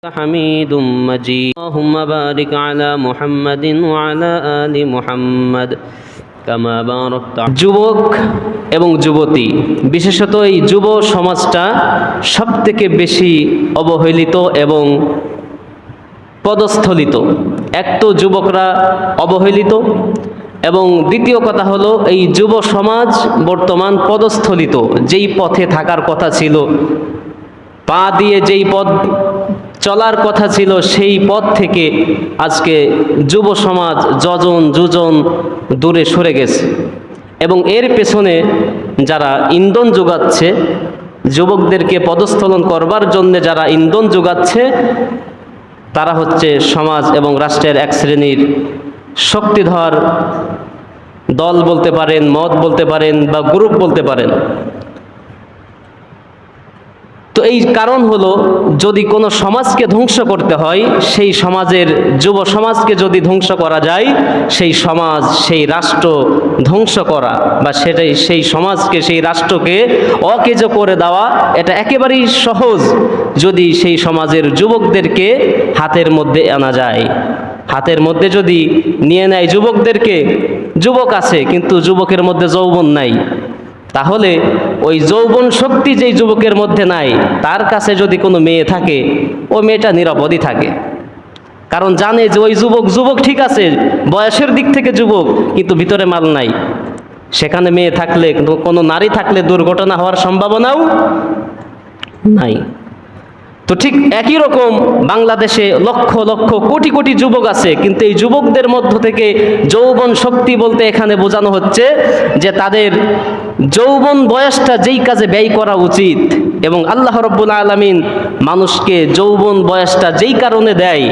حميد مجيد اللهم بارك على محمد وعلى آل محمد كما باركت যুবক এবং যুবতী বিশেষত এই যুব সমাজটা সবথেকে বেশি অবহেলিত এবং পদস্থলিত। এক তো যুবকরা অবহেলিত এবং দ্বিতীয় কথা হলো এই যুব সমাজ বর্তমান পদস্থলিত। যেই পথে থাকার কথা ছিল, পা দিয়ে যেই পথ চলার কথা ছিল, সেই পথ থেকে আজকে যুব সমাজ যজন যুজন দূরে সরে গেছে। এবং এর পেছনে যারা ইন্ধন যোগাচ্ছে, যুবকদেরকে পদস্থলন করবার জন্য যারা ইন্ধন যোগাচ্ছে, তারা হচ্ছে সমাজ এবং রাষ্ট্রের এক শ্রেণীর শক্তিধর দল বলতে পারেন, মত বলতে পারেন বা গ্রুপ বলতে পারেন। তো এই কারণ হলো, যদি কোনো সমাজকে ধ্বংস করতে হয়, সেই সমাজের যুব সমাজকে যদি ধ্বংস করা যায়, সেই সমাজ সেই রাষ্ট্র ধ্বংস করা বা সেই সমাজকে সেই রাষ্ট্রকে অকেজো করে দেওয়া এটা একেবারেই সহজ, যদি সেই সমাজের যুবকদেরকে হাতের মধ্যে আনা যায়। হাতের মধ্যে যদি নিয়ে নেয় যুবকদেরকে, যুবক আছে কিন্তু যুবকের মধ্যে যৌবন নাই, তাহলে ওই যৌবন শক্তি যেই যুবকের মধ্যে নাই, তার কাছে যদি কোনো মেয়ে থাকে, ও মেয়েটা নিরাপদই থাকে। কারণ জানে যে ওই যুবক ঠিক আছে, বয়সের দিক থেকে যুবক, কিন্তু ভিতরে মাল নাই। সেখানে মেয়ে থাকলে, কোনো নারী থাকলে দুর্ঘটনা হওয়ার সম্ভাবনাও নাই। তো ঠিক একই রকম বাংলাদেশে লক্ষ লক্ষ কোটি কোটি যুবক আছে, কিন্তু এই যুবকদের মধ্য থেকে যৌবন শক্তি বলতে এখানে বোঝানো হচ্ছে যে তাদের যৌবন বয়সটা যেই কাজে ব্যয় করা উচিত, এবং আল্লাহ রাব্বুল আলামিন মানুষকে যৌবন বয়সটা যেই কারণে দেয়,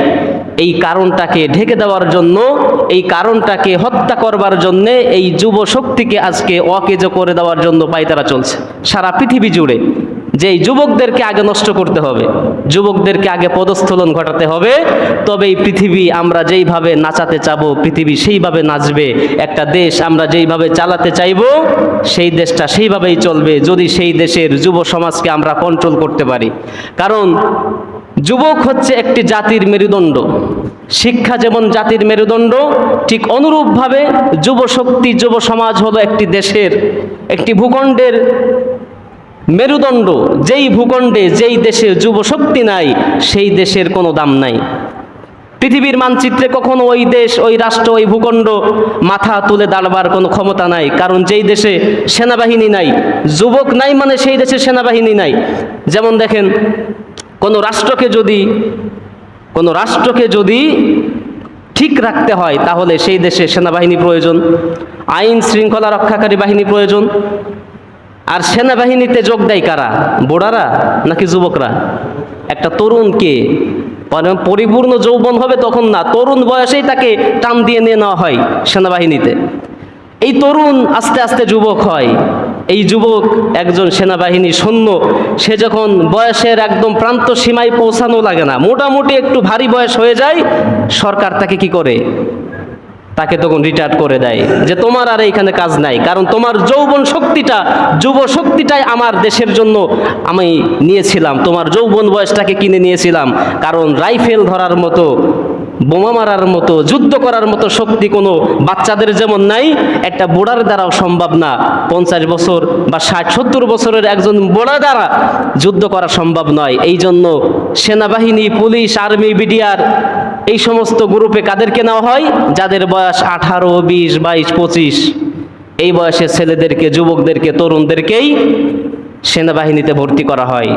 এই কারণটাকে ঢেকে দেওয়ার জন্য, এই কারণটাকে হত্যা করবার জন্যে এই যুব শক্তিকে আজকে অকেজো করে দেওয়ার জন্য পায়তারা চলছে সারা পৃথিবী জুড়ে। যে এই যুবকদেরকে আগে নষ্ট করতে হবে, যুবকদেরকে আগে পদস্থলন ঘটাতে হবে, তবে এই পৃথিবী আমরা যেইভাবে নাচাতে চাবো, পৃথিবী সেইভাবে নাচবে। একটা দেশ আমরা যেইভাবে চালাতে চাইবো, সেই দেশটা সেইভাবেই চলবে, যদি সেই দেশের যুব সমাজকে আমরা কন্ট্রোল করতে পারি। কারণ যুবক হচ্ছে একটি জাতির মেরুদণ্ড। শিক্ষা যেমন জাতির মেরুদণ্ড, ঠিক অনুরূপভাবে যুব শক্তি, যুব সমাজ হলো একটি দেশের, একটি ভূখণ্ডের মেরুদণ্ড। যেই ভূখণ্ডে, যেই দেশে যুব শক্তি নাই, সেই দেশের কোনো দাম নাই। পৃথিবীর মানচিত্রে কখনো ওই দেশ, ওই রাষ্ট্র, ওই ভূখণ্ড মাথা তুলে দাঁড়াবার কোনো ক্ষমতা নাই। কারণ যেই দেশে সেনাবাহিনী নাই, যুবক নাই, মানে সেই দেশে সেনাবাহিনী নাই। যেমন দেখেন, কোনো রাষ্ট্রকে যদি ঠিক রাখতে হয়, তাহলে সেই দেশে সেনাবাহিনী প্রয়োজন, আইন শৃঙ্খলা রক্ষাকারী বাহিনী প্রয়োজন। আর সেনাবাহিনীতে যোগ দেয় কারা? বুড়ারা নাকি যুবকরা? একটা তরুণকে পরিপূর্ণ যৌবন হবে তখন না, তরুণ বয়সেই তাকে টান দিয়ে নিয়ে নেওয়া হয় সেনাবাহিনীতে। এই তরুণ আস্তে আস্তে যুবক হয়। এই যুবক একজন সেনাবাহিনী সৈন্য, সে যখন বয়সের একদম প্রান্ত সীমায় পৌঁছানো লাগে না, মোটামুটি একটু ভারী বয়স হয়ে যায়, সরকার তাকে কি করে? তাকে তখন রিটায়ার করে দেয়, যে তোমার আর এইখানে কাজ নাই। কারণ তোমার যৌবন শক্তিটা, যুব শক্তিটাই আমার দেশের জন্য আমি নিয়েছিলাম, তোমার যৌবন বয়সটাকে কিনে নিয়েছিলাম। কারণ রাইফেল ধরার মতো, বোমা মারার মতো, যুদ্ধ করার মতো শক্তি কোনো বাচ্চাদের যেমন নাই, একটা বুড়ার দ্বারাও সম্ভব না। 50 বছর বা 60-70 বছরের একজন বুড়া দ্বারা যুদ্ধ করা সম্ভব নয়। এই জন্য সেনাবাহিনী, পুলিশ, আর্মি, বিডিআর, এই সমস্ত গ্রুপে কাদেরকে নেওয়া হয়? যাদের বয়স 18, 20, 22, 25, এই বয়সের ছেলেদেরকে, যুবকদেরকে, তরুণদেরকেই সেনাবাহিনীতে ভর্তি করা হয়।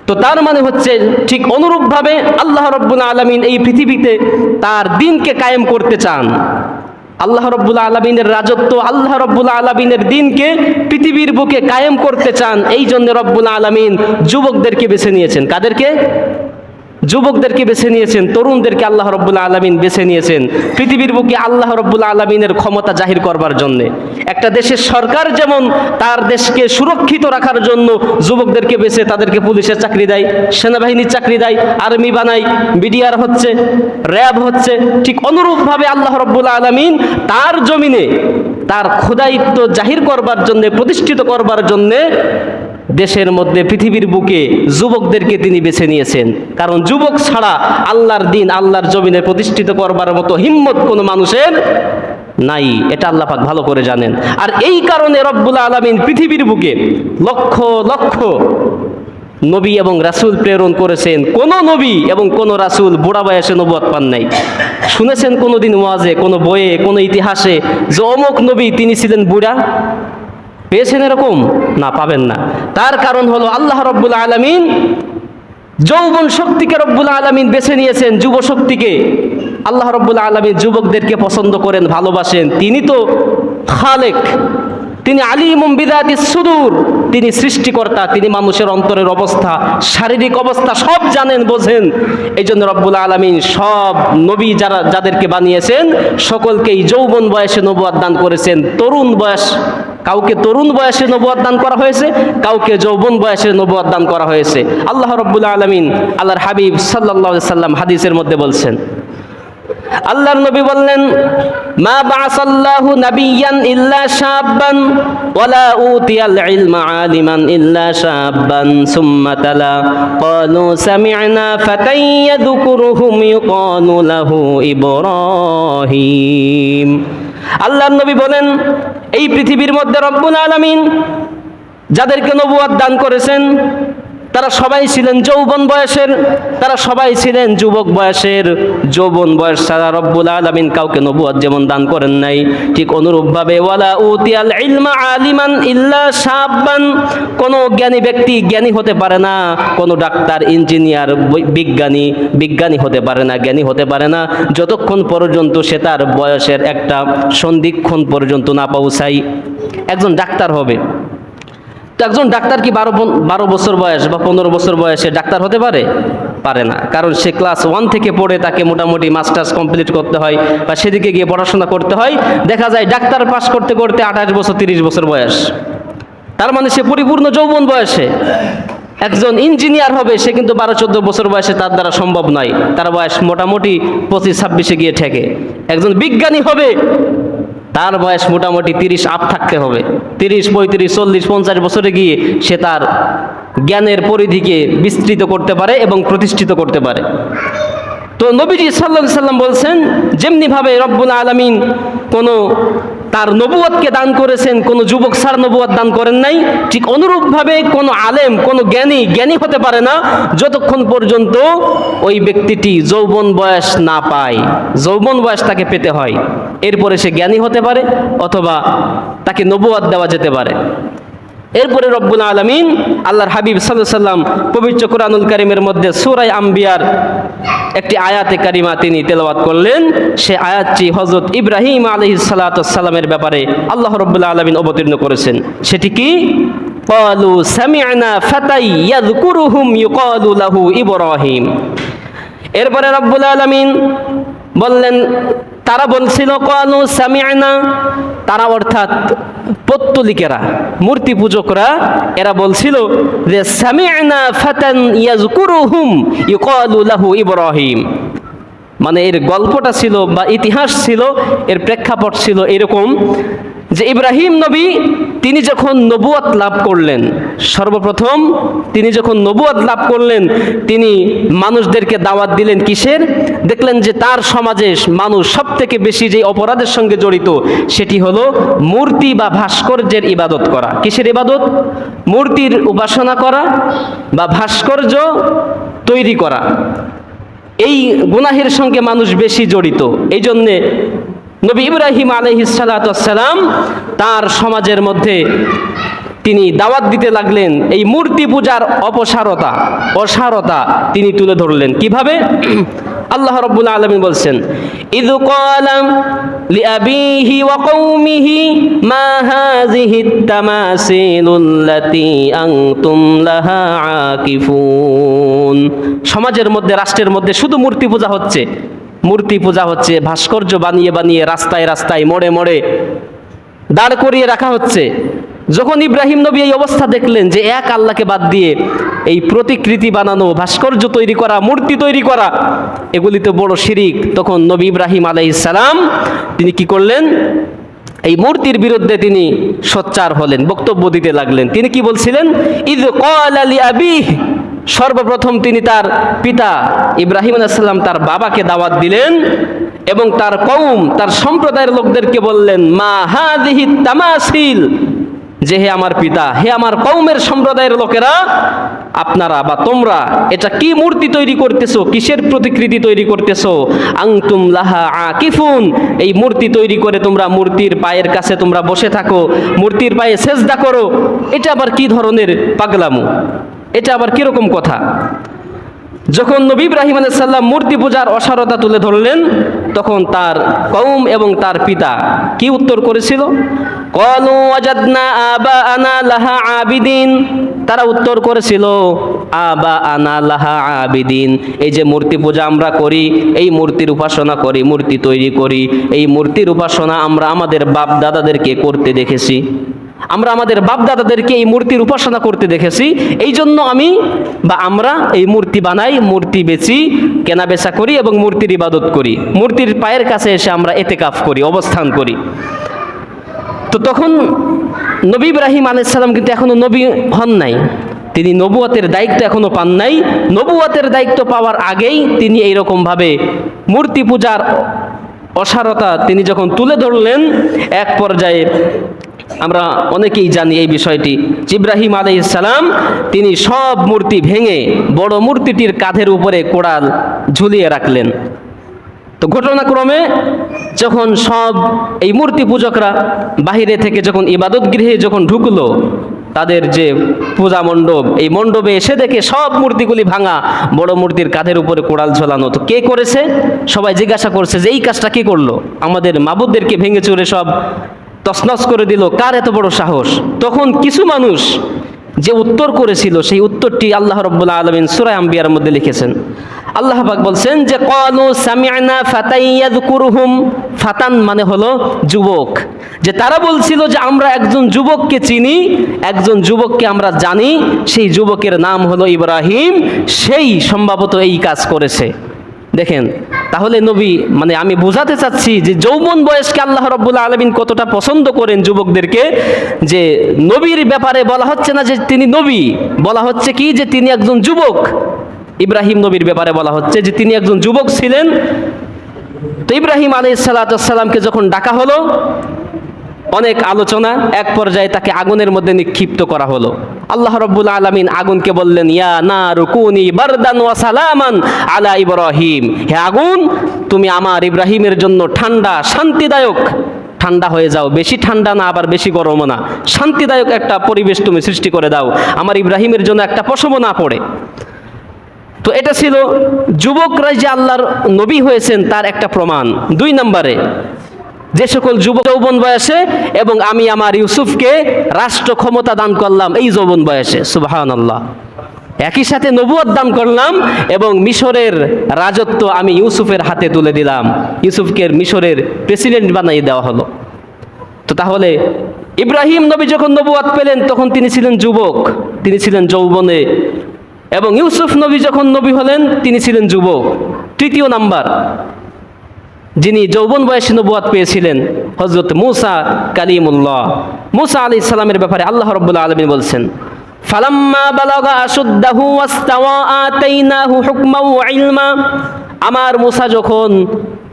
তো তার মানে হচ্ছে, ঠিক অনুরূপভাবে আল্লাহ রাব্বুল আলামিন এই পৃথিবীতে তার দ্বীনকে কায়েম করতে চান। আল্লাহ রাব্বুল আলামিনের রাজত্ব, আল্লাহ রাব্বুল আলামিনের দ্বীনকে পৃথিবীর বুকে কায়েম করতে চান। এই জন্য রাব্বুল আলামিন যুবকদেরকে বেছে নিয়েছেন। কাদেরকে? যুবকদেরকে বেছে নিয়েছেন, তরুণদেরকে আল্লাহ রাব্বুল আলামিন বেছে নিয়েছেন পৃথিবীর বুকে আল্লাহ রাব্বুল আলামিনের ক্ষমতা জাহির করবার জন্য। একটা দেশের সরকার যেমন তার দেশকে সুরক্ষিত রাখার জন্য যুবকদেরকে বেছে তাদেরকে পুলিশের চাকরি দেয়, সেনাবাহিনীর চাকরি দেয়, আর্মি বানায়, বিডিআর হচ্ছে, র্যাব হচ্ছে, ঠিক অনুরূপভাবে আল্লাহ রাব্বুল আলামিন তার জমিনে তার খোদায়িত্ব জাহির করবার জন্য, প্রতিষ্ঠিত করবার জন্য দেশের মধ্যে পৃথিবীর বুকে যুবকদেরকে তিনি বেছে নিয়েছেন, কারণ যুবক ছাড়া আল্লাহর দিন আল্লাহর জমিনে প্রতিষ্ঠিত করবার মতো হিম্মত কোনো মানুষের নাই, এটা আল্লাহ পাক ভালো করে জানেন। আর এই কারণে রব্বুল আলামিন পৃথিবীর বুকে লক্ষ লক্ষ নবী এবং রাসূল প্রেরণ করেছেন। কোন নবী এবং কোন রাসূল বুড়া বয়সে নবুয়ত পান নাই। শুনেছেন কোনোদিন ওয়াজে, কোনো বইয়ে, কোনো ইতিহাসে যে অমুক নবী তিনি ছিলেন বুড়া? পেয়েছেন এরকম? না, পাবেন না। তার কারণ হলো আল্লাহ রব্বুল আলামিন যৌবন শক্তিকে রব্বুল আলামিন বেছে নিয়েছেন, যুব শক্তিকে। আল্লাহ রব্বুল আলামিন যুবকদেরকে পছন্দ করেন, ভালোবাসেন। তিনি তো খালেক, তিনি আলিমুম বিযাতিস সুদূর, তিনি সৃষ্টিকর্তা, তিনি মানুষের অন্তরের অবস্থা, শারীরিক অবস্থা সব জানেন, বোঝেন। এই জন্য রব্বুল আলামিন সব নবী যাদেরকে বানিয়েছেন সকলকেই যৌবন বয়সে নবুয়ত দান করেছেন। তরুণ বয়স, কাউকে তরুণ বয়সে নবুয়ত দান করা হয়েছে, কাউকে যৌবন বয়সে নবুয়ত দান করা হয়েছে। আল্লাহ রব্বুল আলামিন আল্লাহর হাবিব সাল্লাল্লাহু আলাইহি সাল্লাম হাদিসের মধ্যে বলছেন, আল্লাহর নবী বললেন, মা বাআসাল্লাহু নাবিয়্যান ইল্লা শাববান ওয়ালা উতিয়াল ইলমা আলিমান ইল্লা শাববান সুম্মা তালা ক্বালু সামি'না ফাতান ইয়াযকুরুহুম ইউকালু লাহু ইব্রাহিম। আল্লাহর নবী বলেন, এই পৃথিবীর মধ্যে রব্বুল আলামিন যাদেরকে নবুয়ত দান করেছেন তারা সবাই ছিলেন যৌবন বয়সের, তারা সবাই ছিলেন যুবক বয়সের। যৌবন বয়স ছাড়া রব্বুল আলামিন কাউকে নবুয়ত যেমন দান করেন নাই, ঠিক অনুরূপভাবে ওয়ালা উতিয়াল ইলমা আলিমান ইল্লা শাববান, কোনো জ্ঞানী ব্যক্তি জ্ঞানী হতে পারে না, কোনো ডাক্তার, ইঞ্জিনিয়ার, বিজ্ঞানী হতে পারে না, জ্ঞানী হতে পারে না যতক্ষণ পর্যন্ত সে তার বয়সের একটা সন্ধিক্ষণ পর্যন্ত না পৌঁছায়। একজন ডাক্তার হবে, তো একজন ডাক্তার কি 12 বছর বয়স বা 15 বছর বয়সে ডাক্তার হতে পারে? পারে না, কারণ সে ক্লাস 1 থেকে পড়ে তাকে মোটামুটি মাস্টার্স কমপ্লিট করতে হয় বা সেদিকে গিয়ে পড়াশোনা করতে হয়। দেখা যায় ডাক্তার পাস করতে করতে 28 বছর 30 বছর বয়স, তার মানে সে পরিপূর্ণ যৌবন বয়সে। একজন ইঞ্জিনিয়ার হবে, সে কিন্তু 12-14 বছর বয়সে তার দ্বারা সম্ভব নয়, তার বয়স মোটামুটি 25-26-এ গিয়ে ঠেকে। একজন বিজ্ঞানী হবে, তার বয়স মোটামুটি 30 আপ থাকতে হবে, 30, 35, 40, 50 বছরে গিয়ে সে তার জ্ঞানের পরিধিকে বিস্তৃত করতে পারে এবং প্রতিষ্ঠিত করতে পারে। তো নবীজি সাল্লাল্লাহু আলাইহি সাল্লাম বলছেন, যেমনিভাবে রব্বুল আলামিন কোনো তার নবুয়তকে দান করেছেন, কোনো যুবক ছাড়া নবুয়ত দান করেন নাই, ঠিক অনুরূপভাবে কোনো আলেম, কোনো জ্ঞানী হতে পারে না যতক্ষণ পর্যন্ত ওই ব্যক্তিটি যৌবন বয়স না পায়। যৌবন বয়স তাকে পেতে হয়, এরপরে সে জ্ঞানী হতে পারে অথবা তাকে নবুয়ত দেওয়া যেতে পারে। এরপরে রব্বুল আলামিন আল্লাহর হাবিব সাল্লাল্লাহু আলাইহি সাল্লাম পবিত্র কুরআনুল কারীমের মধ্যে সূরা আম্বিয়ার একটি আয়াতে কারিমা তিনি তেলাওয়াত করলেন। সে আয়াতটি হযরত ইব্রাহিম আলাইহিস সালাতু ওয়াস সালামের ব্যাপারে আল্লাহ রাব্বুল আলামিন অবতীর্ণ করেছেন। সেটি কি? ক্বালু সামি'না ফাতাই ইয়াযকুরুহুম ইউকালু লাহু ইব্রাহিম। এরপরে রব্বুল আলামিন বললেন, তারা বলছিল ক্বালু সামি'না, তারা অর্থাৎ পত্তলিকেরা, মূর্তি পূজকরা, এরা বলছিল যে সামি'না ফাতান ইয়াযকুরুহুম ইউকালু লাহু ইব্রাহিম। মানে এর গল্পটা ছিল বা ইতিহাস ছিল, এর প্রেক্ষাপট ছিল এরকম যে ইব্রাহিম নবী তিনি যখন নবুয়ত লাভ করলেন, সর্বপ্রথম তিনি যখন নবুয়ত লাভ করলেন, তিনি মানুষদেরকে দাওয়াত দিলেন কিসের? দেখলেন যে তার সমাজে মানুষ সবথেকে বেশি যে অপরাধের সঙ্গে জড়িত সেটি হলো মূর্তি বা ভাস্কর্যের ইবাদত করা। কিসের ইবাদত? মূর্তির উপাসনা করা বা ভাস্কর্য তৈরি করা। এই গুনাহের সঙ্গে মানুষ বেশি জড়িত। এই জন্যে নবী ইব্রাহিম আলাইহিস সালাতু ওয়াস সালাম তার সমাজের মধ্যে তিনি দাওয়াত দিতে লাগলেন, এই মূর্তি পূজার অসারতা তিনি তুলে ধরলেন। কিভাবে? আল্লাহ রাব্বুল আলামিন বলছেন, ইয ক্বালা লিআবিহি ওয়া কওমিহি মা হাযিহিত তামাসিলুল্লাতী আনতুম লাহা আকিফুন। সমাজের মধ্যে, রাষ্ট্রের মধ্যে শুধু মূর্তি পূজা হচ্ছে, ভাস্কর্য বানিয়ে রাস্তায় রাস্তায়, মোড়ে মোড়ে দাঁড় করিয়ে রাখা হচ্ছে। যখন ইব্রাহিম নবী এই অবস্থা দেখলেন যে এক আল্লাহকে বাদ দিয়ে এই প্রতিকৃতি বানানো, ভাস্কর্য তৈরি করা, মূর্তি তৈরি করা, এগুলি তো বড় শিরিক, তখন নবী ইব্রাহিম আলাইহিস সালাম তিনি কি করলেন? এই মূর্তির বিরুদ্ধে তিনি সোচ্চার হলেন, বক্তব্য দিতে লাগলেন। তিনি কি বলছিলেন? ইয ক্বালা লিআবিহি, সর্বপ্রথম তিনি তার পিতা ইব্রাহিম আলাইহিস সালাম তার বাবাকে দাওয়াত দিলেন এবং তার কওম, তার সম্প্রদায়ের লোকদেরকে বললেন, মা হাযিহি তামাসিল, যে হে আমার পিতা, হে আমার কওমের সম্প্রদায়ের লোকেরা, আপনারা বা তোমরা এটা কি মূর্তি তৈরি করতেছো, কিসের প্রতিকৃতি তৈরি করতেছো? আনতুম লাহা আকিফুন, এই মূর্তি তৈরি করে তোমরা মূর্তির পায়ের কাছে তোমরা বসে থাকো, মূর্তির পায়ে সেজদা করো, এটা আবার কি ধরনের পাগলামো? এটা আবার কিরকম কথা? যখন নবী ইব্রাহিম আলাইহিস সালাম মূর্তি পূজার অসারতা তুলে ধরলেন, তখন তার কওম এবং তার পিতা কি উত্তর করেছিল? ক্বালু ওয়াজাদনা আবাআনা লাহা আবিদিন, তারা উত্তর করেছিল আবাআনা লাহা আবিদিন, এই যে মূর্তি পূজা আমরা করি, এই মূর্তির উপাসনা করি, মূর্তি তৈরি করি, এই মূর্তির উপাসনা আমরা আমাদের বাপ দাদাদেরকে করতে দেখেছি, আমরা আমাদের বাপ দাদাদেরকে এই মূর্তির উপাসনা করতে দেখেছি, এই জন্য আমি বা আমরা এই মূর্তি বানাই, মূর্তি বেচি, কেনা বেচা করি এবং মূর্তির ইবাদত করি, মূর্তির পায়ের কাছে এসে আমরা ইতিকাফ করি, অবস্থান করি। তো তখন নবী ইব্রাহিম আলাইহিস সালাম কিন্তু এখনো নবী হন নাই, তিনি নবুয়তের দায়িত্ব এখনো পান নাই। নবুয়তের দায়িত্ব পাওয়ার আগেই তিনি এইরকমভাবে মূর্তি পূজার অসারতা তিনি যখন তুলে ধরলেন, এক পর্যায়ে আমরা অনেকেই জানি এই বিষয়টি, ইব্রাহিম আলাইহিস সালাম তিনি সব মূর্তি ভেঙে বড় মূর্তিটির কাঁধের উপরে কোড়াল ঝুলিয়ে রাখলেন। তো ঘটনাক্রমে যখন সব এই মূর্তি পূজকরা বাহিরে থেকে যখন ইবাদত গৃহে যখন ঢুকলো, তাদের যে পূজা মণ্ডপ, এই মণ্ডপে এসে দেখে সব মূর্তিগুলি ভাঙা, বড় মূর্তির কাঁধের উপরে কোড়াল ঝোলানো। তো কে করেছে? সবাই জিজ্ঞাসা করছে যে এই কাজটা কে করলো? আমাদের মাবুদদেরকে ভেঙে চুরে সব তছনছ করে দিল, কার এত বড় সাহস? তখন কিছু মানুষ যে উত্তর করেছিল, সেই উত্তরটি আল্লাহ রাব্বুল আলামিন সূরা আম্বিয়ার মধ্যে লিখেছেন। আল্লাহ পাক বলছেন যে ক্বালু সামি'না ফাতান ইয়াযকুরুহুম, ফাতান মানে হলো যুবক, যে তারা বলছিল যে আমরা একজন যুবককে চিনি, একজন যুবককে আমরা জানি, সেই যুবকের নাম হলো ইব্রাহিম, সেই সম্ভবত এই কাজ করেছে। দেখেন, তাহলে নবী, মানে আমি বোঝাতে চাচ্ছি যে যৌবন বয়সকে আল্লাহ রাব্বুল আলামিন কতটা পছন্দ করেন যুবকদেরকে, যে নবীর ব্যাপারে বলা হচ্ছে না যে তিনি নবী, বলা হচ্ছে কি যে তিনি একজন যুবক। ইব্রাহিম নবীর ব্যাপারে বলা হচ্ছে যে তিনি একজন যুবক ছিলেন। তো ইব্রাহিম আলাইহিস সালাতু ওয়াস সালামকে যখন ডাকা হলো, অনেক আলোচনা, এক পর্যায়ে তাকে আগুনের মধ্যে নিক্ষিপ্ত করা হলো। আল্লাহ রাব্বুল আলামিন আগুনকে বললেন, ইয়া নারু কুনি বারদান ওয়া সালামান আলা ইব্রাহিম, হে আগুন তুমি আমার ইব্রাহিমের জন্য ঠান্ডা, শান্তিদায়ক, ঠান্ডা হয়ে যাও, বেশি ঠান্ডা না আবার বেশি গরমও না, শান্তিদায়ক একটা পরিবেশ তুমি সৃষ্টি করে দাও, আমার ইব্রাহিমের জন্য একটা পশমও না পড়ে। তো এটা ছিল যুবকরা যে আল্লাহর নবী হয়েছেন তার একটা প্রমাণ। 2 নম্বরে, যে সকল যুবক যৌবন বয়সে, এবং আমি আমার ইউসুফকে রাষ্ট্র ক্ষমতা দান করলাম এই যৌবন বয়সে, সুবহানাল্লাহ, একই সাথে নবুয়ত দান করলাম এবং মিশরের রাজত্ব আমি ইউসুফের হাতে তুলে দিলাম, ইউসুফকে মিশরের প্রেসিডেন্ট বানিয়ে দেওয়া হলো। তো তাহলে ইব্রাহিম নবী যখন নবুয়ত পেলেন তখন তিনি ছিলেন যুবক, তিনি ছিলেন যৌবনে, এবং ইউসুফ নবী যখন নবী হলেন তিনি ছিলেন যুবক। 3য় নাম্বার, যিনি যৌবন বয়সে নবুয়ত পেয়েছিলেন, হযরত মূসা কালিমুল্লাহ। মূসা আলাইহিস সালামের ব্যাপারে আল্লাহ রাব্বুল আলামিন বলছেন, ফালাম্মা বালাগা আশুদ্দাহু ওয়াস্তাওয়া আতাইনাহু হুকমান ওয়া ইলমা, আমার মূসা যখন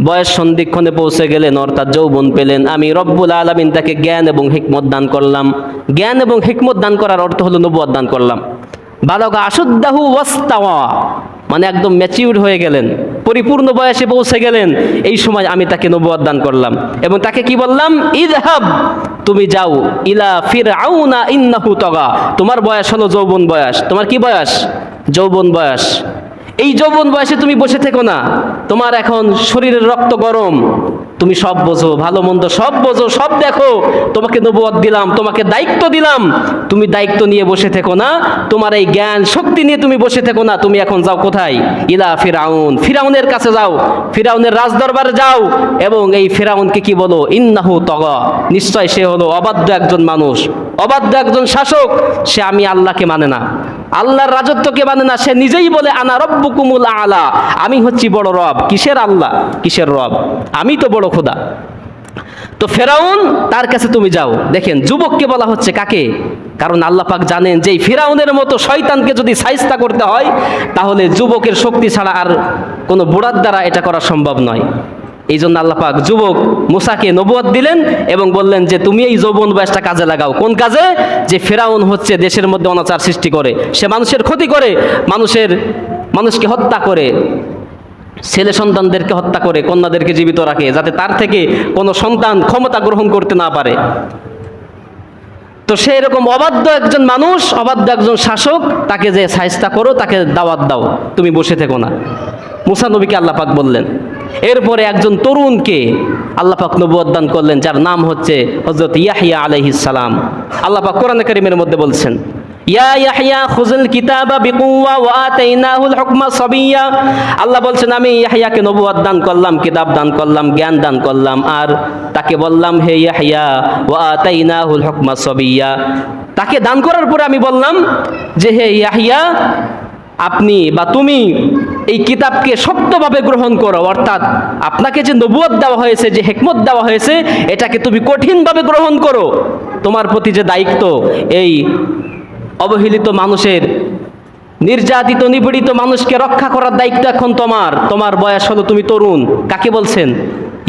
বয়স সন্ধিক্ষণে পৌঁছে গেলেন, অর্থাৎ যৌবন পেলেন, আমি রব্বুল আলামিন তাকে জ্ঞান এবং হিকমত দান করলাম। জ্ঞান এবং হিকমত দান করার অর্থ হলো নবুয়ত দান করলাম। বালাগা আশুদ্দাহু ওয়াস্তাওয়া মানে একদম ম্যাচিউর হয়ে গেলেন, পরিপূর্ণ বয়সে পৌঁছে গেলেন, এই সময় আমি তাকে নবুয়ত দান করলাম এবং তাকে কি বললাম, ইযহাব, তুমি যাও, ইলা ফিরআউনা ইন্নাহু তাগা, তোমার বয়স হলো যৌবন বয়স। তোমার কি বয়স? যৌবন বয়স। এই যৌবন বয়সে তুমি বসে থেকো না, তোমার এখন শরীরের রক্ত গরম, তুমি সব বোঝো, ভালো মন্দ সব বোঝো, সব দেখো, তোমাকে নবুয়ত দিলাম, তোমাকে দায়িত্ব দিলাম, তুমি দায়িত্ব নিয়ে বসে থেকো না, তোমার এই জ্ঞান শক্তি নিয়ে তুমি বসে থেকো না, তুমি এখন যাও কোথায়? ইলা ফিরাউন, ফিরাউনের কাছে যাও, ফিরাউনের রাজদরবারে যাও এবং এই ফিরাউনকে কি বলো, ইন্নাহু তাগা, নিশ্চয় সে হলো অবাধ্য একজন মানুষ, অবাধ্য একজন শাসক, সে আমি আল্লাহকে মানে না, আল্লাহর রাজত্বকে মানে না, সে নিজেই বলে আনা রব্বুকুমুল আলা, আমি হচ্ছি বড় রব। কিসের আল্লাহ, কিসের রব? আমি তো বড় খোদা। তো ফেরাউন তার কাছে তুমি যাও। দেখেন যুবককে বলা হচ্ছে কাকে? কারণ আল্লাহ পাক জানেন যে এই ফিরাউনের মতো শয়তানকে যদি শায়েস্তা করতে হয় তাহলে যুবকের শক্তি ছাড়া আর কোনো বুড়ার দ্বারা এটা করা সম্ভব নয়। এই জন্য আল্লাহ পাক যুবক মুসাকে নবুয়ত দিলেন এবং বললেন যে তুমি এই যৌবন বয়সটা কাজে লাগাও। কোন কাজে? যে ফেরাউন হচ্ছে দেশের মধ্যে অনাচার সৃষ্টি করে, সে মানুষের ক্ষতি করে, মানুষকে হত্যা করে, ছেলে সন্তানদেরকে হত্যা করে, কন্যাদেরকে জীবিত রাখে, যাতে তার থেকে কোনো সন্তান ক্ষমতা গ্রহণ করতে না পারে। তো সে এরকম অবাধ্য একজন মানুষ, অবাধ্য একজন শাসক, তাকে যে শায়েস্তা করো, তাকে দাওয়াত দাও, তুমি বসে থেকো না। মুসা নবীকে আল্লাহ পাক বললেন। এরপরে একজন তরুণকে আল্লাহ পাক নবুয়ত দান করলেন, যার নাম হচ্ছে হযরত ইয়াহইয়া আলাইহিস সালাম। আল্লাহ পাক কোরআনে কারীমের মধ্যে বলছেন, ইয়া ইয়াহইয়া খুযুল কিতাবা বিকুওয়া ওয়া আতাইনাহুল হুকমা সাবিয়্যা। আল্লাহ বলছেন আমি ইয়াহইয়াকে নবুয়ত দান করলাম, কিতাব দান করলাম, জ্ঞান দান করলাম, আর তাকে বললাম হে ইয়াহইয়া ওয়া আতাইনাহুল হুকমা সাবিয়্যা। তাকে দান করার পরে আমি বললাম যে হে ইয়াহইয়া, আপনি বা তুমি এই কিতাবকে শক্তভাবে গ্রহণ করো, অর্থাৎ আপনাকে যে নবুয়ত দেওয়া হয়েছে, যে হিকমত দেওয়া হয়েছে, এটাকে তুমি কঠিনভাবে গ্রহণ করো। তোমার প্রতি যে দায়িত্ব, এই অবহেলিত মানুষের, নির্যাতিত নিপীড়িত মানুষকে রক্ষা করার দায়িত্ব এখন তোমার বয়স হলো, তুমি তরুণ। কাকে বলছেন?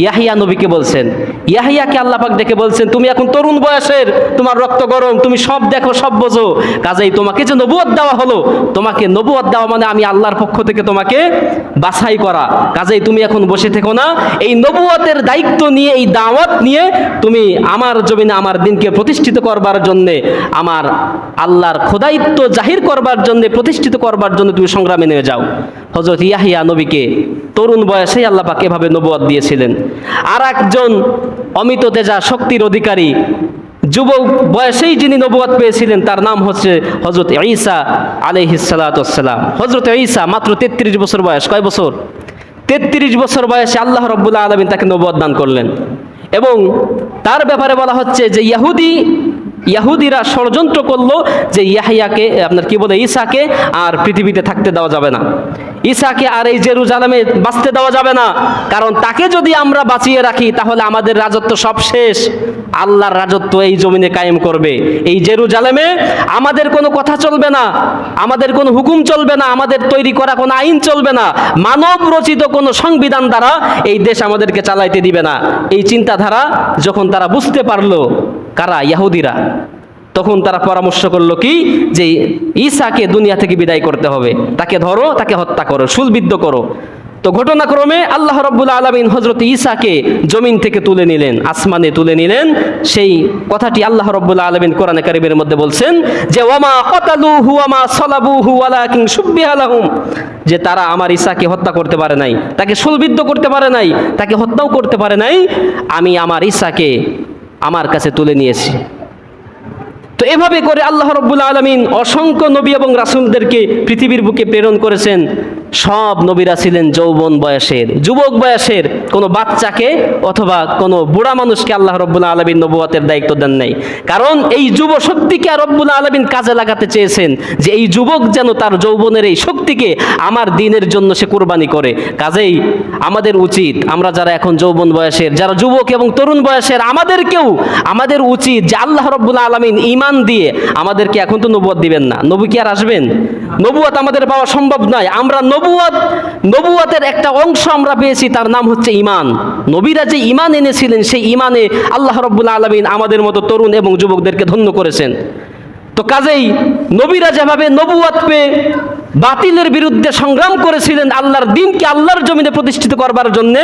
ইয়াহইয়া নবীকে বলছেন। ইয়াহইয়াকে আল্লাহ পাক ডেকে বলছেন তুমি এখন তরুণ বয়সের, তোমার রক্ত গরম, তুমি সব দেখো, সব বোঝো, কাজেই তোমাকে যে নবুয়ত দেওয়া হলো, তোমাকে নবুয়ত দেওয়া মানে আমি আল্লাহর পক্ষ থেকে তোমাকে বাছাই করা, কাজেই তুমি এখন বসে থেকো না, এই নবুয়তের দায়িত্ব নিয়ে, এই দাওয়াত নিয়ে তুমি আমার জমিনে আমার দিনকে প্রতিষ্ঠিত করবার জন্যে, আমার আল্লাহর খোদায়িত্ব জাহির করবার জন্যে, প্রতিষ্ঠিত করবার জন্য তুমি সংগ্রামে নেমে যাও। হযরত ইয়াহইয়া নবীকে তরুণ বয়সেই আল্লাহ পাক এভাবে নবুয়ত দিয়েছিলেন। আর একজন অমিত তেজা শক্তির অধিকারী যুবক বয়সেই যিনি নবুয়ত পেয়েছিলেন, তার নাম হচ্ছে হযরত ঈসা আলাইহিস সালাতু ওয়াস সালাম। হযরত ঈসা মাত্র 33 বছর বয়স। কয় বছর? 33 বছর বয়সে আল্লাহ রাব্বুল আলামিন তাকে নবুয়ত দান করলেন। এবং তার ব্যাপারে বলা হচ্ছে যে ইহুদিরা ষড়যন্ত্র করলো যে ইয়াহইয়াকে, আপনার কি বলে, ঈসাকে আর পৃথিবীতে থাকতে দেওয়া যাবে না, ঈসাকে আর এই জেরুজালেমে বাঁচতে দেওয়া যাবে না, কারণ তাকে যদি আমরা বাঁচিয়ে রাখি তাহলে আমাদের রাজত্ব সব শেষ। আল্লাহর রাজত্ব এই জমিনে কায়েম করবে, এই জেরুজালেমে আমাদের কোনো কথা চলবে না, আমাদের কোনো হুকুম চলবে না, আমাদের তৈরি করা কোনো আইন চলবে না, মানব রচিত কোনো সংবিধান দ্বারা এই দেশ আমাদেরকে চালাইতে দিবে না। এই চিন্তাধারা যখন তারা বুঝতে পারলো, কারা? ইহুদিরা, তখন তারা পরামর্শ করলো কি, যে ঈসাকে দুনিয়া থেকে বিদায় করতে হবে, তাকে ধরো, তাকে হত্যা করো, শূলবিদ্ধ করো। তো ঘটনাক্রমে আল্লাহ রাব্বুল আলামিন হযরত ঈসাকে জমিন থেকে তুলে নিলেন, আসমানে তুলে নিলেন। সেই কথাটি আল্লাহ রাব্বুল আলামিন কোরআনে কারীমের মধ্যে বলছেন যে ওয়ামা কাতালুহু ওয়ামা সালাবুহু ওয়ালাকিন শুববিহা লাহুম, যে তারা আমার ঈসাকে হত্যা করতে পারে নাই, তাকে শূলবিদ্ধ করতে পারে নাই, তাকে হত্যাও করতে পারে নাই, আমি আমার ঈসাকে আমার কাছে তুলে নিয়েছি। তো এভাবে করে আল্লাহ রাব্বুল আলামিন অসংখ্য নবী এবং রাসূলদেরকে পৃথিবীর বুকে প্রেরণ করেছেন। সব নবীরা ছিলেন যৌবন বয়সের, যুবক বয়সের। কোনো বাচ্চাকে অথবা কোনো বুড়া মানুষকে আল্লাহ রাব্বুল আলামিন নবুয়তের দায়িত্ব দেন নাই, কারণ এই যুব শক্তিকে রাব্বুল আলামিন কাজে লাগাতে চেয়েছেন, যে এই যুবক যেন তার যৌবনের এই শক্তিকে আমার দ্বীনের জন্য সে কুরবানি করে। কাজেই আমাদের উচিত, আমরা যারা এখন যৌবন বয়সের, যারা যুবক এবং তরুণ বয়সের, আমাদের উচিত যে আল্লাহ রাব্বুল আলামিন ঈমান দিয়ে আমাদেরকে, এখন তো নবুয়ত দিবেন না, নবী কি আর আসবেন? নবুয়ত আমাদের পাওয়া সম্ভব নয়। আমরা নবুয়তের একটা অংশ আমরা পেয়েছি, তার নাম হচ্ছে ঈমান। নবীরা যে ঈমান এনেছিলেন, সেই ঈমানে আল্লাহ রাব্বুল আলামিন আমাদের মতো তরুণ এবং যুবকদেরকে ধন্য করেছেন। তো কাজেই নবীরা যেভাবে নবুয়ত পেয়ে বাতিলের বিরুদ্ধে সংগ্রাম করেছিলেন, আল্লাহর দ্বীনকে আল্লাহর জমিনে প্রতিষ্ঠিত করবার জন্য,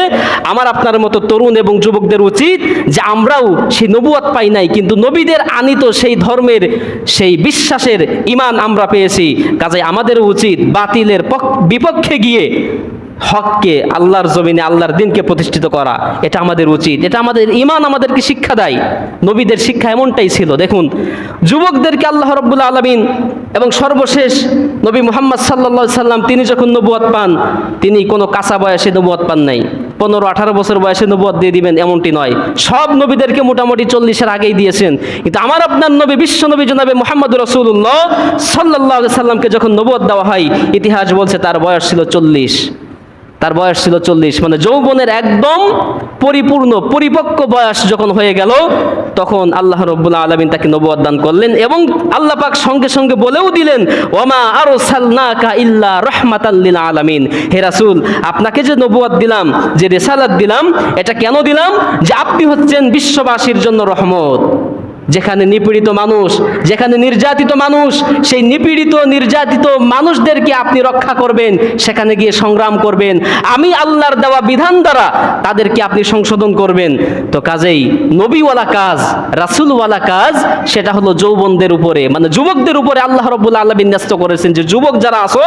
আমার আপনার মতো তরুণ এবং যুবকদের উচিত যে আমরাও সেই নবুয়ত পাই নাই, কিন্তু নবীদের আনিত সেই ধর্মের, সেই বিশ্বাসের ঈমান আমরা পেয়েছি। কাজেই আমাদের উচিত বাতিলের বিপক্ষে গিয়ে হককে, আল্লাহর জমিনে আল্লাহর দ্বীনকে প্রতিষ্ঠিত করা। এটা আমাদের উচিত, এটা আমাদের ঈমান আমাদেরকে শিক্ষা দেয়। নবীদের শিক্ষা এমনটাই ছিল। দেখুন, যুবকদেরকে আল্লাহ রাব্বুল আলামিন এবং সর্বশেষ নবী মুহাম্মদ সাল্লাল্লাহু আলাইহি সাল্লাম, তিনি যখন নবুয়ত পান, তিনি কোনো কাঁচা বয়সে নবুয়ত পান নাই। 15-18 বছর বয়সে নবুয়ত দিয়ে দিবেন এমনটি নয়। সব নবীদেরকে মোটামুটি 40-এর আগেই দিয়েছেন। কিন্তু আমার আপনার নবী, বিশ্ব নবী জনাবে মুহাম্মদ রাসূলুল্লাহ সাল্লাল্লাহু আলাইহি সাল্লামকে যখন নবুয়ত দেওয়া হয়, ইতিহাস বলছে তার বয়স ছিল 40। তার বয়স ছিল 40, মানে যৌবনের একদম পরিপূর্ণ পরিপক্ক বয়স যখন হয়ে গেল, তখন আল্লাহ রাব্বুল আলামিন তাকে নবুয়ত দান করলেন এবং আল্লাহ পাক সঙ্গে সঙ্গে বলেও দিলেন, ওয়ামা আরসালনাকা ইল্লা রাহমাতাল লিল আলামিন। হে রাসূল, আপনাকে যে নবুয়ত দিলাম, যে রিসালাত দিলাম, এটা কেন দিলাম? যে আপনি হচ্ছেন বিশ্ববাসীর জন্য রহমত। যেখানে নিপীড়িত মানুষ, যেখানে নির্যাতিত মানুষ, সেই নিপীড়িত নির্যাতিত মানুষদেরকে আপনি রক্ষা করবেন, সেখানে গিয়ে সংগ্রাম করবেন, আমি আল্লাহর দেওয়া বিধান দ্বারা তাদেরকে আপনি সংশোধন করবেন। তো কাজেই নবীওয়ালা কাজ, রাসূলওয়ালা কাজ, সেটা হলো যৌবনদের উপরে, মানে যুবকদের উপরে আল্লাহ রাব্বুল আলামিন ন্যস্ত করেছেন যে যুবক যারা আছো,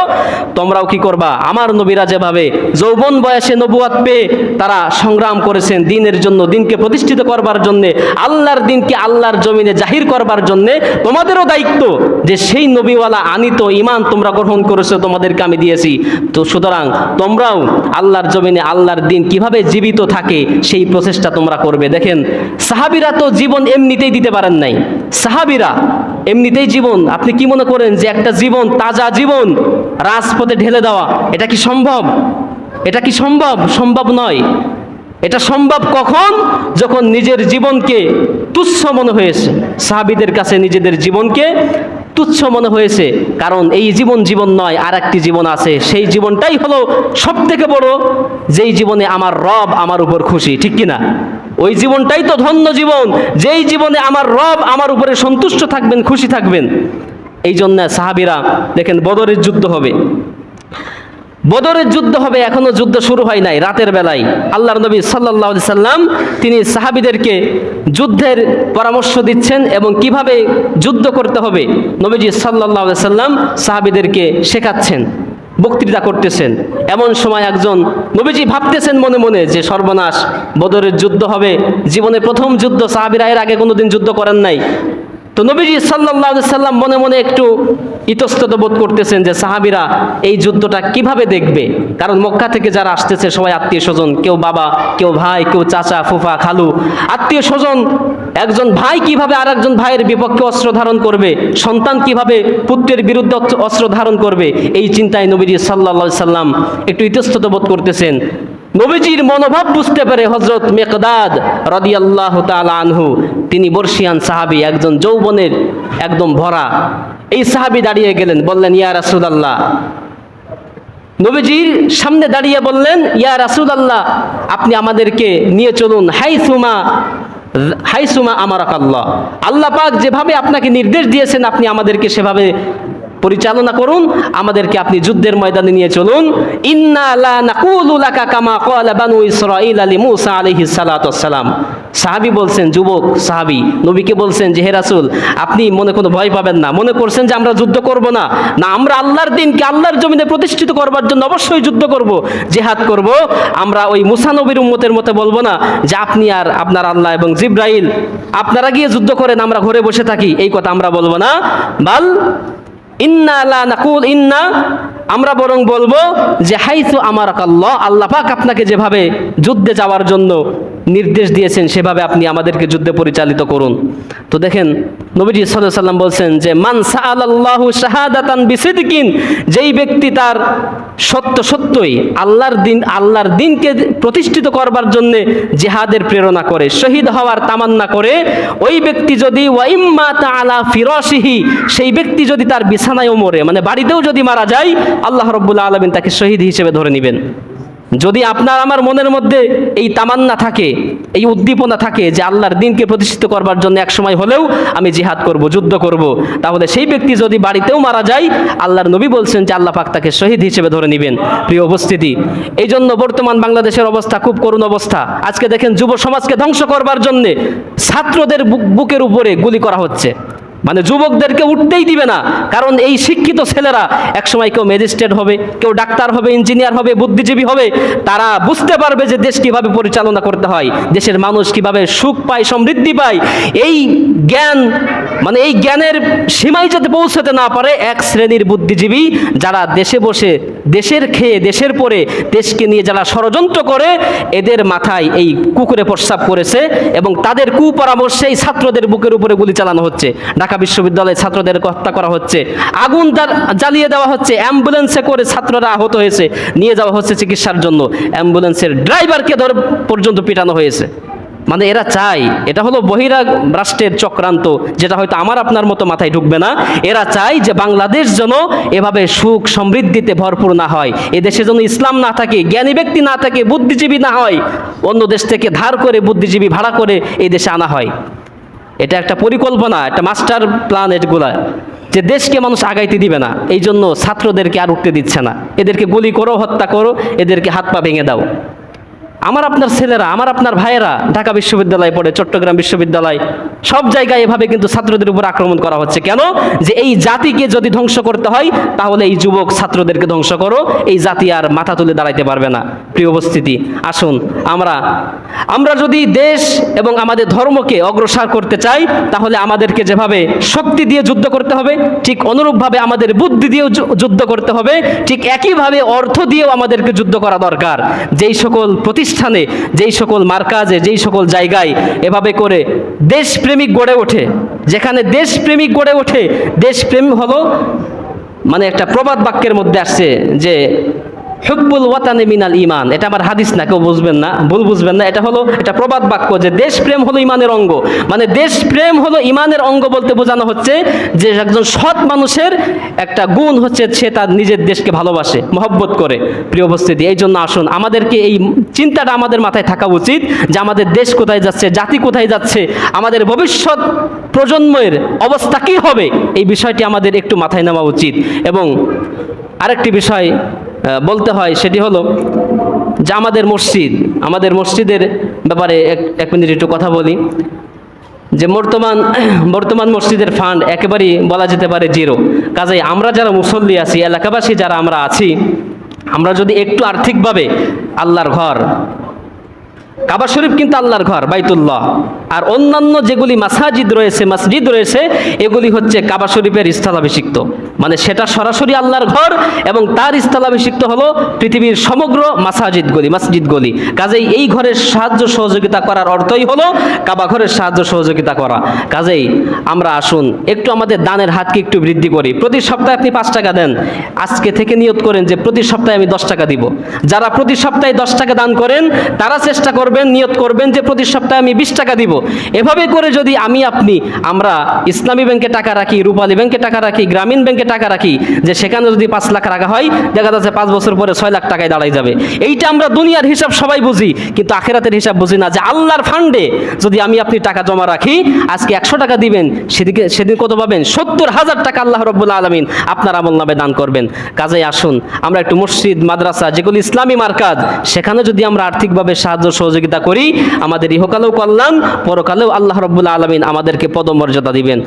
তোমরাও কি করবা? আমার নবীরা যেভাবে যৌবন বয়সে নবুয়ত পেয়ে তারা সংগ্রাম করেছেন দ্বীনের জন্য, দ্বীনকে প্রতিষ্ঠিত করবার জন্য, আল্লাহর দ্বীনকে আল্লাহর জমিনে জাহির করবার জন্য, তোমাদেরও দায়িত্ব যে সেই নবীওয়ালা আনিত ঈমান তোমরা গ্রহণ করেছো, তোমাদেরকে আমি দিয়েছি। তো সুতরাং তোমরাও আল্লাহর জমিনে আল্লাহর দ্বীন কিভাবে জীবিত থাকে সেই প্রচেষ্টা তোমরা করবে। দেখেন, সাহাবীরা তো জীবন এমনিতেই দিতে পারেন নাই। সাহাবীরা এমনিতেই জীবন, আপনি কি মনে করেন যে একটা জীবন, তাজা জীবন রাজপথে ঢেলে দেওয়া, এটা কি সম্ভব? এটা কি সম্ভব? সম্ভব নয়। এটা সম্ভব কখন? যখন নিজের জীবনকে তুচ্ছ মনে হয়েছে। সাহাবীদের কাছে নিজেদের জীবনকে তুচ্ছ মনে হয়েছে, কারণ এই জীবন জীবন নয়, আর একটি জীবন আছে, সেই জীবনটাই হলো সব থেকে বড়, যেই জীবনে আমার রব আমার উপর খুশি, ঠিক কিনা? ওই জীবনটাই তো ধন্য জীবন, যেই জীবনে আমার রব আমার উপরে সন্তুষ্ট থাকবেন, খুশি থাকবেন। এই জন্য সাহাবীরা দেখেন, বদরের যুদ্ধ হবে, বদরের যুদ্ধ হবে, এখনো যুদ্ধ শুরু হয় নাই। রাতের বেলায় আল্লাহর নবী সাল্লাল্লাহু আলাইহি সাল্লাম তিনি সাহাবীদেরকে যুদ্ধের পরামর্শ দিচ্ছেন এবং কিভাবে যুদ্ধ করতে হবে নবীজি সাল্লাল্লাহু আলাইহি সাল্লাম সাহাবীদেরকে শেখাচ্ছেন, বক্তৃতা করতেছেন। এমন সময় একজন নবীজি ভাবতেছেন মনে মনে যে সর্বনাশ, বদরের যুদ্ধ হবে, জীবনে প্রথম যুদ্ধ, সাহাবীরা এর আগে কোনোদিন যুদ্ধ করেন নাই। তো নবীজি সাল্লাল্লাহু আলাইহি সাল্লাম মনে মনে একটু ইতস্তত বোধ করতেছেন যে সাহাবীরা এই যুদ্ধটা কিভাবে দেখবে, কারণ মক্কা থেকে যারা আসতেছে সবাই আত্মীয় স্বজন, কেউ বাবা, কেউ ভাই, কেউ চাচা, ফুফা, খালু, আত্মীয় স্বজন। একজন ভাই কিভাবে আর একজন ভাইয়ের বিপক্ষে অস্ত্র ধারণ করবে, সন্তান কিভাবে পুত্রের বিরুদ্ধে অস্ত্র ধারণ করবে, এই চিন্তায় নবীজি সাল্লাল্লাহু আলাইহি সাল্লাম একটু ইতস্তত বোধ করতেছেন। নবীজির মনোভাব বুঝতে পেরে হযরত মিকদাদ রাদিয়াল্লাহু তাআলা আনহু, তিনি বর্ষিয়ান সাহাবী, একজন যৌবনের একদম ভরা, এই সাহাবী দাঁড়িয়ে গেলেন, বললেন, ইয়া রাসূলুল্লাহ, নবীজির সামনে দাঁড়িয়ে বললেন, ইয়া রাসূলুল্লাহ, আপনি আমাদেরকে নিয়ে চলুন হাইসুমা আমারাকাল্লাহ, আল্লাহ পাক যেভাবে আপনাকে নির্দেশ দিয়েছেন আপনি আমাদেরকে সেভাবে পরিচালনা করুন, আমাদেরকে আপনি যুদ্ধের ময়দানে নিয়ে চলুন। ইন্না লা নাকুলু লাকা কামা ক্বালা বানু ইসরাঈল লিমূসা আলাইহিস সালাতু ওয়াস সালাম। সাহাবী বলছেন, যুবক সাহাবী নবীকে বলছেন যে, হে রাসূল, আপনি মনে কোনো ভয় পাবেন না, মনে করছেন যে আমরা যুদ্ধ করব না, না, আমরা আল্লাহর দ্বীনকে আল্লাহর জমিনে প্রতিষ্ঠিত করবার জন্য অবশ্যই যুদ্ধ করব, জিহাদ করব। আমরা ওই মুসা নবীর উম্মতের মতো বলবো না যে আপনি আর আপনার আল্লাহ এবং জিবরাইল আপনারা গিয়ে যুদ্ধ করেন, আমরা ঘরে বসে থাকি, এই কথা আমরা বলবো না। বাল ইন্না লা নাকুল ইন্না, আমরা বরং বলবো যে হাইসু আমারাকাল্লাহ, আল্লাহ পাক আপনাকে যেভাবে যুদ্ধে যাওয়ার জন্য নির্দেশ দিয়েছেন সেভাবে আপনি আমাদেরকে যুদ্ধে পরিচালিত করুন। তো দেখেন, নবীজি সাল্লাল্লাহু আলাইহি সাল্লাম বলছেন যে মান সাআলাল্লাহু শাহাদাতান বিসিদকিন, যেই ব্যক্তি তার সত্যই আল্লাহর দ্বীনকে প্রতিষ্ঠিত করবার জন্য জিহাদের প্রেরণা করে, শহীদ হওয়ার তামান্না করে, ওই ব্যক্তি যদি ওয়াইম্মাতা আলা ফিরাশিহি, সেই ব্যক্তি যদি তার বিছানায়ও মরে, মানে বাড়িতেও যদি মারা যায়, আল্লাহ রাব্বুল আলামিন তাকে শহীদ হিসেবে ধরে নেবেন। যদি আপনার আমার মনের মধ্যে এই তামান্না থাকে, এই উদ্দীপনা থাকে যে আল্লাহর দ্বীনকে প্রতিষ্ঠিত করবার জন্য এক সময় হলেও আমি জিহাদ করব, যুদ্ধ করব, তাহলে সেই ব্যক্তি যদি বাড়িতেও মারা যায়, আল্লাহর নবী বলছেন যে আল্লাহ পাক তাকে শহীদ হিসেবে ধরে নেবেন। প্রিয় উপস্থিতি, এই জন্য বর্তমান বাংলাদেশের অবস্থা খুব করুণ অবস্থা। আজকে দেখেন, যুব সমাজকে ধ্বংস করবার জন্য ছাত্রদের বুকের উপরে গুলি করা হচ্ছে, মানে যুবকদেরকে উঠতেই দিবে না। কারণ এই শিক্ষিত ছেলেরা একসময় কেউ ম্যাজিস্ট্রেট হবে, কেউ ডাক্তার হবে, ইঞ্জিনিয়ার হবে, বুদ্ধিজীবী হবে, তারা বুঝতে পারবে যে দেশ কিভাবে পরিচালনা করতে হয়, দেশের মানুষ কিভাবে সুখ পায়, সমৃদ্ধি পায়। এই জ্ঞান মানে এই জ্ঞানের সীমায় যাতে পৌঁছাতে না পারে এক শ্রেণীর বুদ্ধিজীবী যারা দেশে বসে দেশের খেয়ে দেশের পরে দেশকে নিয়ে যারা ষড়যন্ত্র করে, এদের মাথায় এই কুকুরে প্রস্রাব করেছে এবং তাদের কুপরামর্শে এই ছাত্রদের বুকের উপরে গুলি চালানো হচ্ছে, ঢাকা বিশ্ববিদ্যালয়ে ছাত্রদেরকে হত্যা করা হচ্ছে, আগুন জ্বালিয়ে দেওয়া হচ্ছে, অ্যাম্বুলেন্সে করে ছাত্ররা আহত হয়েছে, নিয়ে যাওয়া হচ্ছে চিকিৎসার জন্য, অ্যাম্বুলেন্সের ড্রাইভারকে ধরে পর্যন্ত পিটানো হয়েছে। মানে এরা চায়, এটা হলো বহিরাগ রাষ্ট্রের চক্রান্ত, যেটা হয়তো আমার আপনার মতো মাথায় ঢুকবে না। এরা চায় যে বাংলাদেশ যেন এভাবে সুখ সমৃদ্ধিতে ভরপুর না হয়, এদেশে যেন ইসলাম না থাকে, জ্ঞানী ব্যক্তি না থাকে, বুদ্ধিজীবী না হয়, অন্য দেশ থেকে ধার করে বুদ্ধিজীবী ভাড়া করে এই দেশে আনা হয়। এটা একটা পরিকল্পনা, একটা মাস্টার প্ল্যান এগুলা, যে দেশকে মানুষ আগাইতে দিবে না, এই জন্য ছাত্রদেরকে আর উঠতে দিচ্ছে না, এদেরকে গুলি করো, হত্যা করো, এদেরকে হাত পা ভেঙে দাও। আমার আপনার ছেলেরা, আমার আপনার ভাইয়েরা ঢাকা বিশ্ববিদ্যালয়ে পড়ে, চট্টগ্রাম বিশ্ববিদ্যালয়, সব জায়গায় এভাবে কিন্তু ছাত্রদের উপর আক্রমণ করা হচ্ছে। কেন? যে এই জাতিকে যদি ধ্বংস করতে হয় তাহলে এই যুবক ছাত্রদেরকে ধ্বংস করো, এই জাতি আর মাথা তুলে দাঁড়াইতে পারবে না। প্রিয় উপস্থিতি, আসুন আমরা যদি দেশ এবং আমাদের ধর্মকে অগ্রসর করতে চাই তাহলে আমাদেরকে যেভাবে শক্তি দিয়ে যুদ্ধ করতে হবে, ঠিক অনুরূপভাবে আমাদের বুদ্ধি দিয়েও যুদ্ধ করতে হবে, ঠিক একইভাবে অর্থ দিয়েও আমাদেরকে যুদ্ধ করা দরকার। যেই সকল প্রতিষ্ঠানে, যেই সকল মার্কাজে, যেই সকল জায়গায় এভাবে করে দেশপ্রেমিক গড়ে ওঠে, যেখানে দেশপ্রেমিক গড়ে ওঠে, দেশপ্রেম হলো মানে একটা প্রবাদ বাক্যের মধ্যে আসছে যে হুব্বুল ওয়াতানি মিনাল ঈমান, এটা আমার হাদিস না, কেউ বুঝবেন না, ভুল বুঝবেন না, এটা হলো একটা প্রবাদ বাক্য যে দেশপ্রেম হলো ঈমানের অঙ্গ। মানে দেশপ্রেম হলো ঈমানের অঙ্গ বলতে বোঝানো হচ্ছে যে একজন সৎ মানুষের একটা গুণ হচ্ছে সে তার নিজের দেশকে ভালোবাসে, মহব্বত করে। প্রিয় উপস্থিতি, এই জন্য আসুন আমাদেরকে এই চিন্তাটা আমাদের মাথায় থাকা উচিত যে আমাদের দেশ কোথায় যাচ্ছে, জাতি কোথায় যাচ্ছে, আমাদের ভবিষ্যৎ প্রজন্মের অবস্থা কী হবে, এই বিষয়টি আমাদের একটু মাথায় নেওয়া উচিত। এবং আরেকটি বিষয় বলতে হয়, সেটি হলো যে আমাদের মসজিদের ব্যাপারে এক মিনিট একটু কথা বলি। যে বর্তমান মসজিদের ফান্ড একেবারেই বলা যেতে পারে জিরো। কাজেই আমরা যারা মুসল্লি আছি, এলাকাবাসী যারা আমরা আছি, আমরা যদি একটু আর্থিকভাবে আল্লাহর ঘর, কাবা শরীফ কিন্তু আল্লাহর ঘর, বাইতুল্লাহ, আর অন্যান্য যেগুলি মসজিদ রয়েছে এগুলি হচ্ছে কাবা শরীফের স্থলাভিষিক্ত, মানে সেটা সরাসরি আল্লাহর ঘর এবং তার স্থলাভিষিক্ত হলো পৃথিবীর সমগ্র মসজিদগুলি। কাজেই এই ঘরের সাহায্য সহযোগিতা করার অর্থই হলো কাবা ঘরের সাহায্য সহযোগিতা করা। কাজেই আমরা আসুন একটু আমাদের দানের হাতকে একটু বৃদ্ধি করি। প্রতি সপ্তাহে আপনি 5 টাকা দেন, আজকে থেকে নিয়ত করেন যে প্রতি সপ্তাহে আমি 10 টাকা দিব। যারা প্রতি সপ্তাহে 10 টাকা দান করেন তারা চেষ্টা করবেন, নিয়ত করবেন যে প্রতি সপ্তাহে আমি 20 টাকা দিব। এভাবে করে যদি আমরা ইসলামী ব্যাংকে টাকা রাখি, রূপালী ব্যাংকে টাকা রাখি, গ্রামীণ ব্যাংকে টাকা রাখি, যে সেখানে যদি 5 লাখ রাখা হয়, দেখা যাচ্ছে 5 বছর পরে 6 লাখ টাকায় দাঁড়াই যাবে। এইটা আমরা দুনিয়ার হিসাব সবাই বুঝি, কিন্তু আখিরাতের হিসাব বুঝি না। যে আল্লাহর ফান্ডে যদি আপনি টাকা জমা রাখি, আজকে 100 টাকা দিবেন, সেদিন কত পাবেন? 70,000 টাকা আল্লাহ রাব্বুল আলামিন আপনার আমলনামে দান করবেন। কাজেই আসুন আমরা একটু মসজিদ, মাদ্রাসা, যেগুলো ইসলামী মার্কাজ, সেখানে যদি আমরা আর্থিকভাবে সাহায্য সহযোগিতা করি, আমাদের ইহকালেও কল্যাণ, পরকালেও আল্লাহ রাব্বুল আলামিন আমাদেরকে পদমর্যাদা দিবেন।